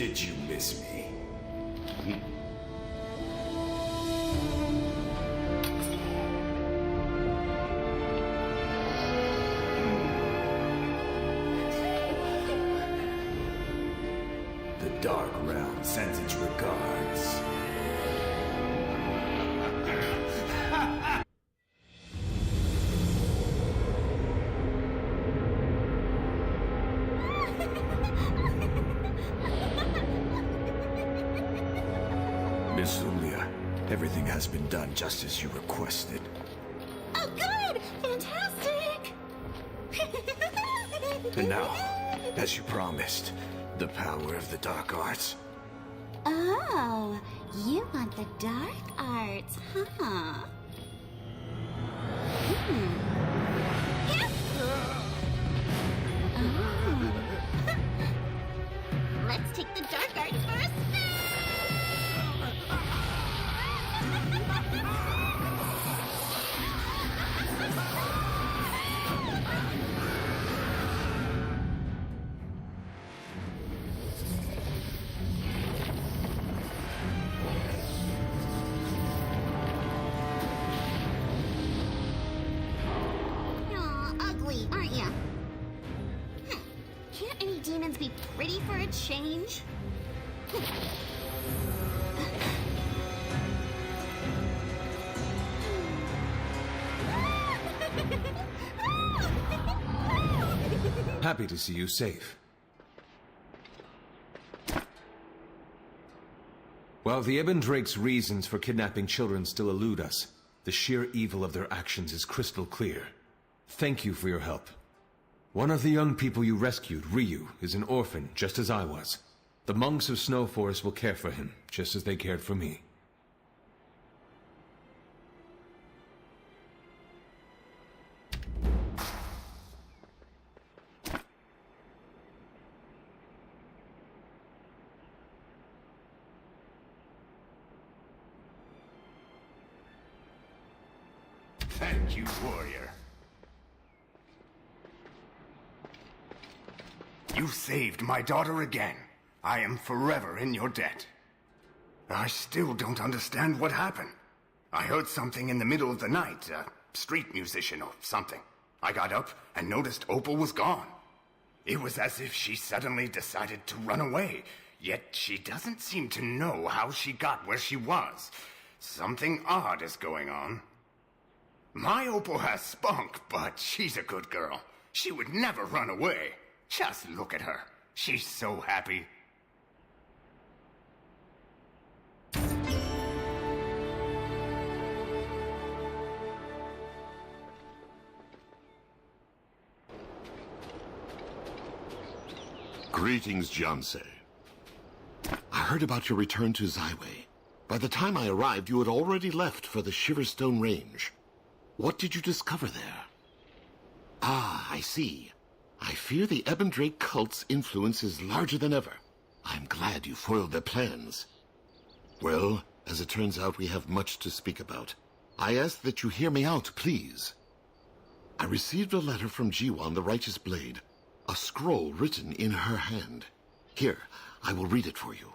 Did you miss me? The Dark Realm sends its regards. Miss Ulia, everything has been done just as you requested. Oh, good! Fantastic! And now, as you promised, the power of the dark arts. Oh, you want the dark arts, huh? Yeah. Oh. Let's take the dark arts for a spin! Ugly, aren't ya? Can't any demons be pretty for a change? Happy to see you safe. While the Ebon Drake's reasons for kidnapping children still elude us, the sheer evil of their actions is crystal clear. Thank you for your help. One of the young people you rescued, Ryu, is an orphan, just as I was. The monks of Snow Forest will care for him, just as they cared for me. Thank you, warrior. You saved my daughter again. I am forever in your debt. I still don't understand what happened. I heard something in the middle of the night, a street musician or something. I got up and noticed Opal was gone. It was as if she suddenly decided to run away, yet she doesn't seem to know how she got where she was. Something odd is going on. My Opal has spunk, but she's a good girl. She would never run away. Just look at her. She's so happy. Greetings, Jiansei. I heard about your return to Zaiwei. By the time I arrived, you had already left for the Shiverstone Range. What did you discover there? Ah, I see. I fear the Ebon Drake cult's influence is larger than ever. I'm glad you foiled their plans. Well, as it turns out, we have much to speak about. I ask that you hear me out, please. I received a letter from Jiwan, the Righteous Blade. A scroll written in her hand. Here, I will read it for you.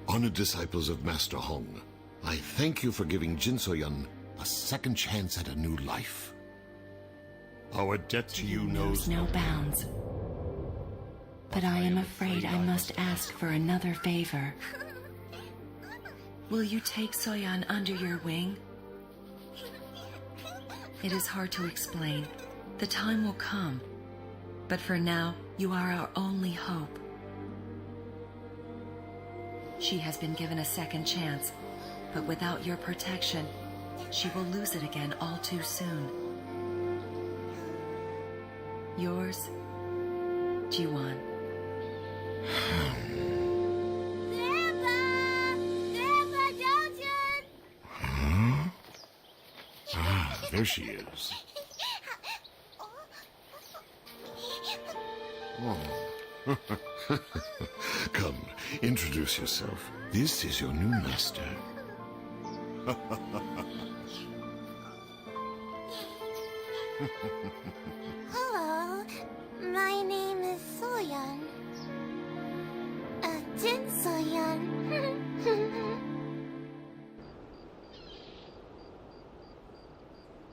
Honored disciples of Master Hong, I thank you for giving Jinsoyun a second chance at a new life. Our debt to you knows no bounds. But I am afraid I must ask for another favor. Will you take Soyun under your wing? It is hard to explain. The time will come. But for now, you are our only hope. She has been given a second chance, but without your protection, she will lose it again all too soon. Yours, Jiwan. Huh? Ah, there she is. Oh. Come, introduce yourself. This is your new master. Hello. Soyun.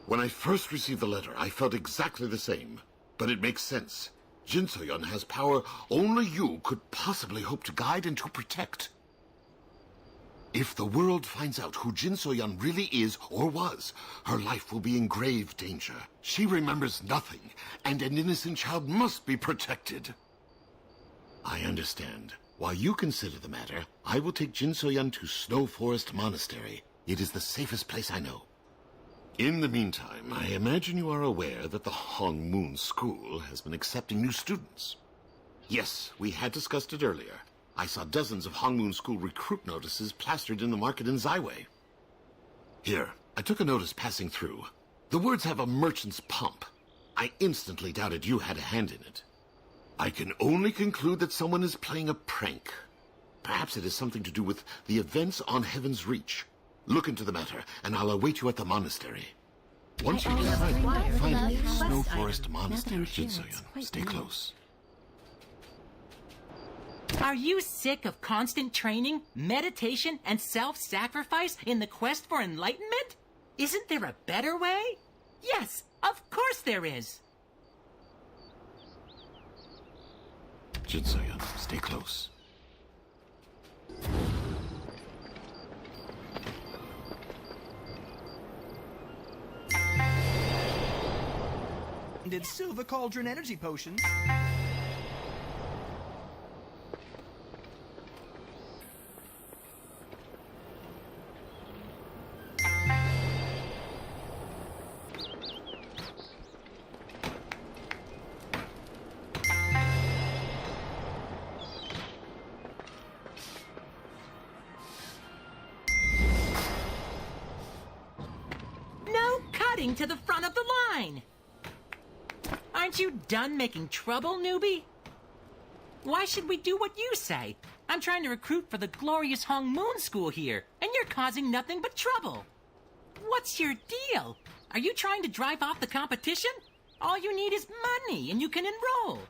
When I first received the letter, I felt exactly the same. But it makes sense. Jinsoyun has power only you could possibly hope to guide and to protect. If the world finds out who Jinsoyun really is or was, her life will be in grave danger. She remembers nothing, and an innocent child must be protected. I understand. While you consider the matter, I will take Jinsoyun to Snow Forest Monastery. It is the safest place I know. In the meantime, I imagine you are aware that the Hong Moon School has been accepting new students. Yes, we had discussed it earlier. I saw dozens of Hong Moon School recruit notices plastered in the market in Zaiwei. Here, I took a notice passing through. The words have a merchant's pomp. I instantly doubted you had a hand in it. I can only conclude that someone is playing a prank. Perhaps it has something to do with the events on Heaven's Reach. Look into the matter, and I'll await you at the monastery. Once you decide, find me Snow Forest Monastery, Jinsoyun. Stay close. Are you sick of constant training, meditation, and self-sacrifice in the quest for enlightenment? Isn't there a better way? Yes, of course there is. Jinsoyun, stay close. Did Silver Cauldron energy potions. No cutting to the front of the line! Aren't you done making trouble, newbie? Why should we do what you say? I'm trying to recruit for the glorious Hong Moon School here, and you're causing nothing but trouble. What's your deal? Are you trying to drive off the competition? All you need is money, and you can enroll.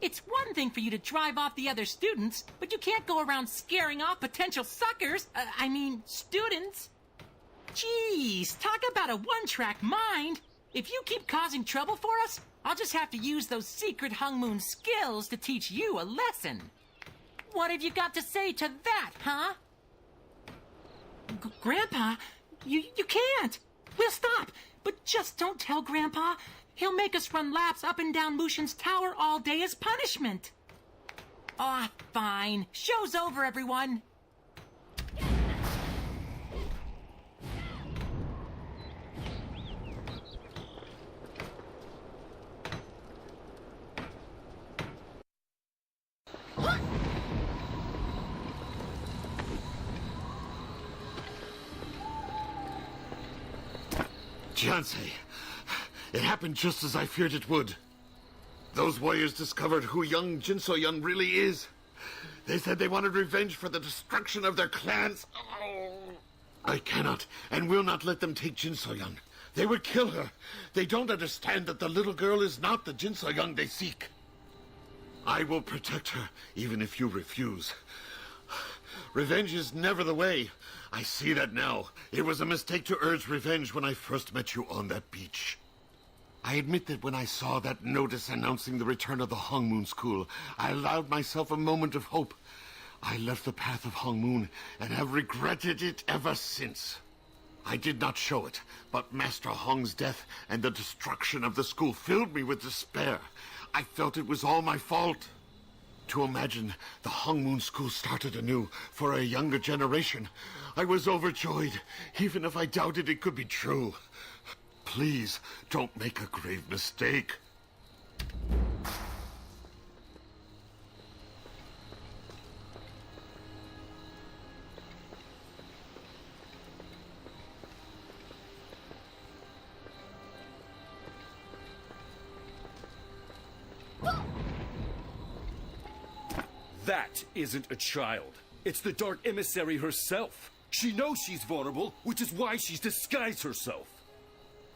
It's one thing for you to drive off the other students, but you can't go around scaring off potential suckers. Students. Jeez, talk about a one-track mind. If you keep causing trouble for us, I'll just have to use those secret Hong Moon skills to teach you a lesson. What have you got to say to that, huh? Grandpa, you can't. We'll stop, but just don't tell Grandpa. He'll make us run laps up and down Lucian's tower all day as punishment. Aw, fine. Show's over, everyone. Jiansei, it happened just as I feared it would. Those warriors discovered who young Jinsoyun really is. They said they wanted revenge for the destruction of their clans. Oh. I cannot and will not let them take Jinsoyun. They would kill her. They don't understand that the little girl is not the Jinsoyun they seek. I will protect her, even if you refuse. Revenge is never the way. I see that now. It was a mistake to urge revenge when I first met you on that beach. I admit that when I saw that notice announcing the return of the Hong Moon School, I allowed myself a moment of hope. I left the path of Hong Moon and have regretted it ever since. I did not show it, but Master Hong's death and the destruction of the school filled me with despair. I felt it was all my fault. To imagine the Hong Moon School started anew for a younger generation, I was overjoyed, even if I doubted it could be true. Please, don't make a grave mistake. That isn't a child. It's the Dark Emissary herself. She knows she's vulnerable, which is why she's disguised herself.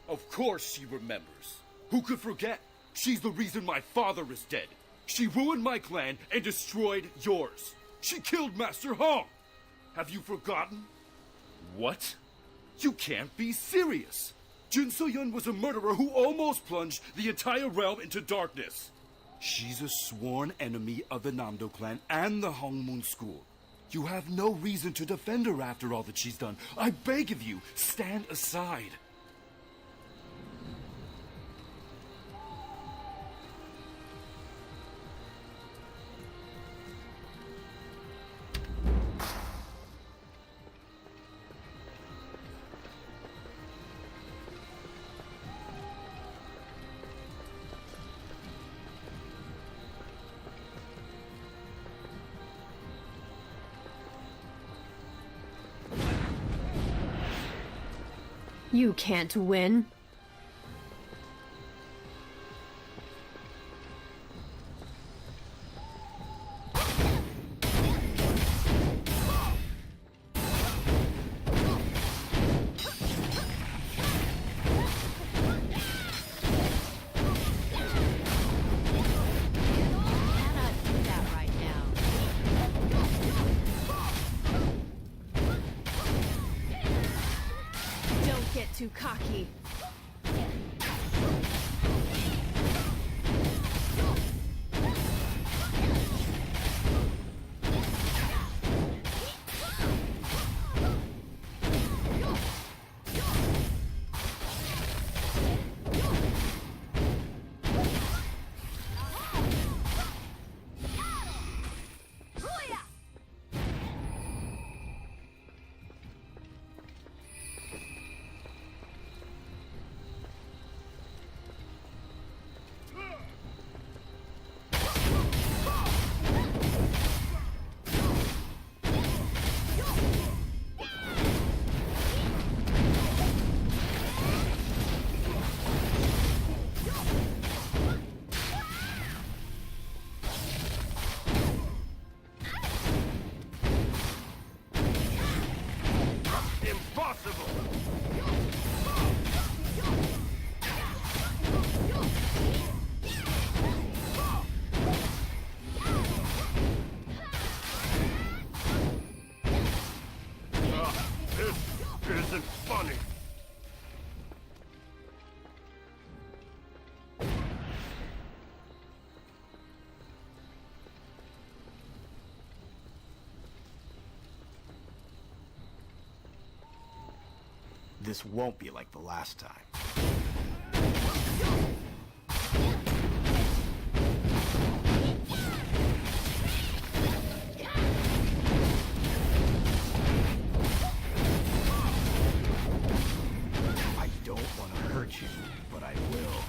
Of course she remembers. Who could forget? She's the reason my father is dead. She ruined my clan and destroyed yours. She killed Master Hong! Have you forgotten? What? You can't be serious! Jinsoyun was a murderer who almost plunged the entire realm into darkness. She's a sworn enemy of the Namdo clan and the Hongmoon school. You have no reason to defend her after all that she's done. I beg of you, stand aside. You can't win. Too cocky. Isn't funny. This won't be like the last time. I don't want to hurt you, but I will.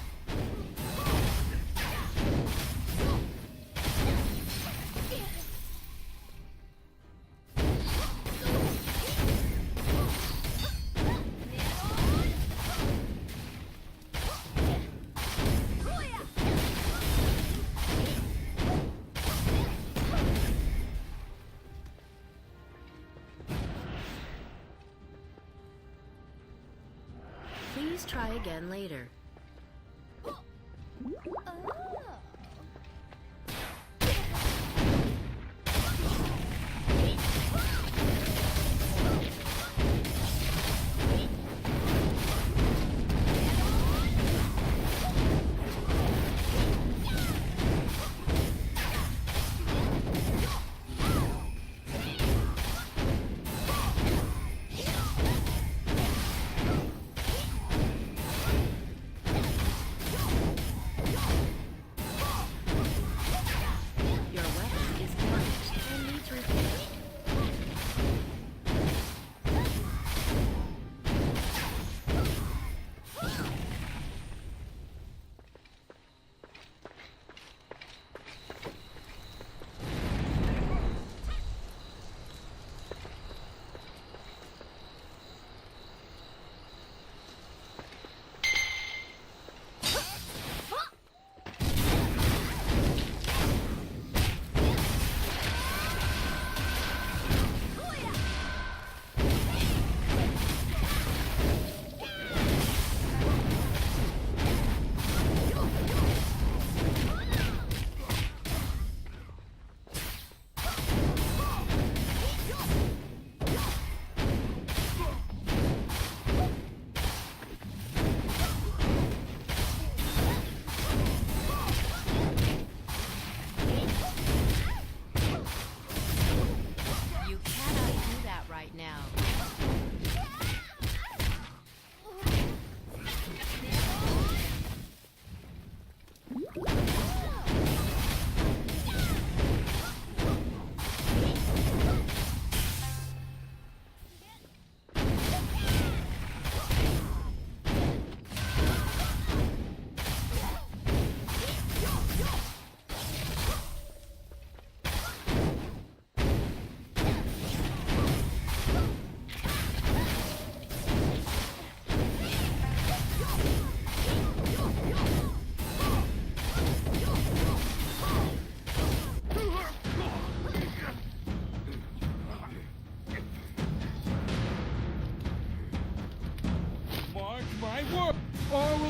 Please try again later.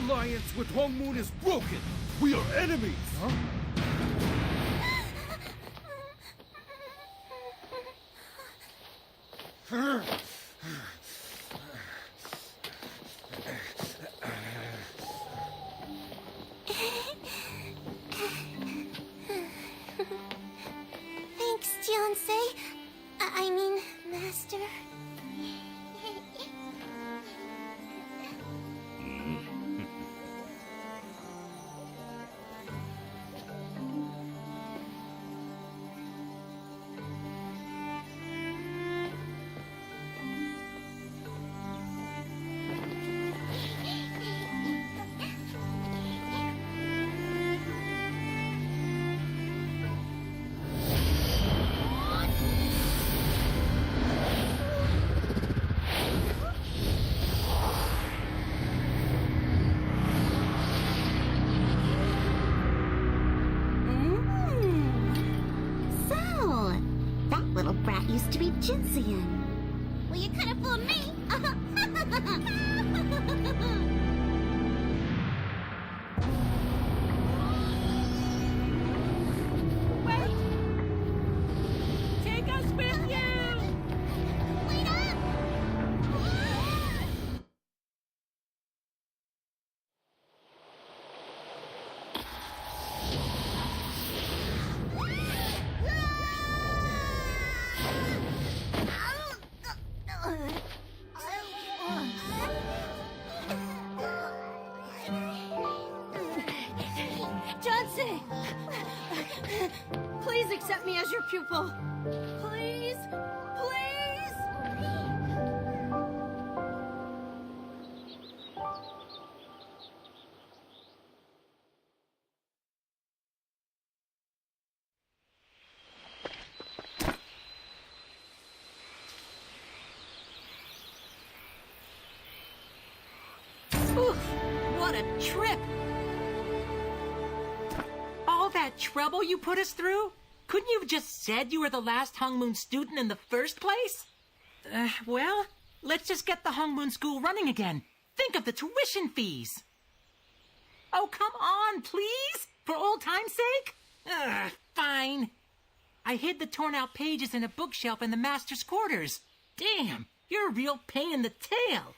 alliance with Hongmoon is broken. We are enemies. Thanks, Jinsei. I mean, Master. So, that little brat used to be Jinsoyun. Well, you could have fooled me. Wait! Take us with you! Wait up! Johnson! Please accept me as your pupil. Please? Please? Oof, what a trip! All that trouble you put us through? Couldn't you have just said you were the last Hongmoon student in the first place? Well, let's just get the Hongmoon school running again. Think of the tuition fees. Oh, come on, please? For old time's sake? Fine. I hid the torn-out pages in a bookshelf in the master's quarters. Damn, you're a real pain in the tail.